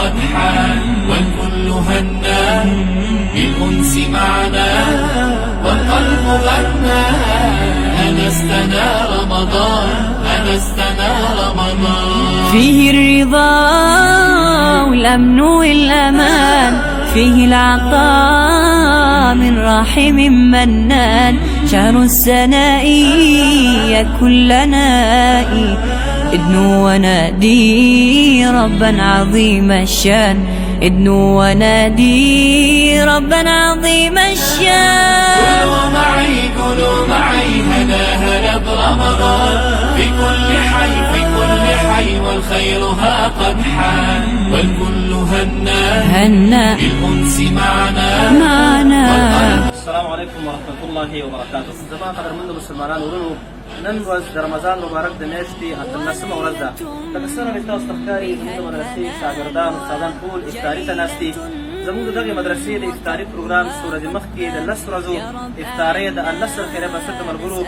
قد حان والكل هنا بالأنس معنا والقلب غنى أنستنا رمضان أنستنا رمضان. فيه الرضا والأمن والأمان، فيه العطاء من راحم منان، شهر السناء يا كل نائي ادنو ونادي ربا عظيم الشان، ادنو ونادي ربا عظيم الشان. قولوا معي قولوا معي هلا هلا برمضان، في كل حي في كل حي والخير ها قد حان والكل هنا بالأنس معنا. السلام عليكم ورحمة الله وبركاته. زمان قدر من مسلمان ورونو نن ورځ د رمضان مبارک د میاشتې اتلسمه ورځ ده. لکه څرنګه چې تاسو ته ښکاري زموږ د مدرسې شاګردان استادان ټول افطاري ته ناست دي. زموږ د دغې مدرسې د افطاري پروګرام څو ورځې مخکې د 10 ورځو افطارۍ د النصر خیریه بنسټ د ملګرو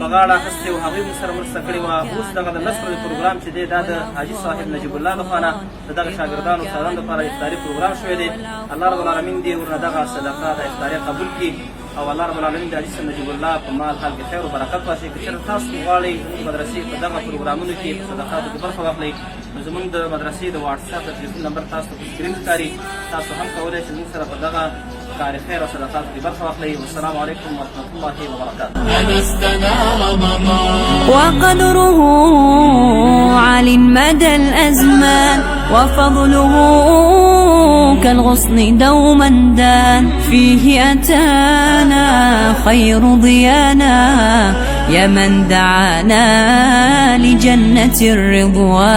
په غاړه اخیستې وه، هغوی موږ سره مرسته کړې وه. اوس دغه د 10 ورځې پروګرام چې دی دا د حاجي صاحب نجیب الله لخوا نه د دغه شاګردانو استادانو لپاره افطاري پروګرام شوی دی. الله رب العالمین دې ورنه دغه صدقه د افطارۍ قبول کړي او الله رب العالمین د حاجي صاحب نجیب الله په مال حال کې خیر او برکت واچوي. که چېرته تاسو غواړئ زموږ مدرسې په دغه پروګرامونو کې په صدقاتو کې برخه واخلئ، نو زموږ د مدرسې د واټساپ د تلیفون نمبر تاسو ته په سکرین ښکاري. تاسو هم کولی شئ زموږ سره په دغه کار خیر او صدقاتو کې برخه واخلئ. والسلام علیکم ورحمة الله وبرکاته. أنستنا رمضان وقدره عالٍ مدى الأزمان، وفضله كالغصن دوما دان، فيه أتانا خير ضيانا يا من دعانا لجنة الرضوان.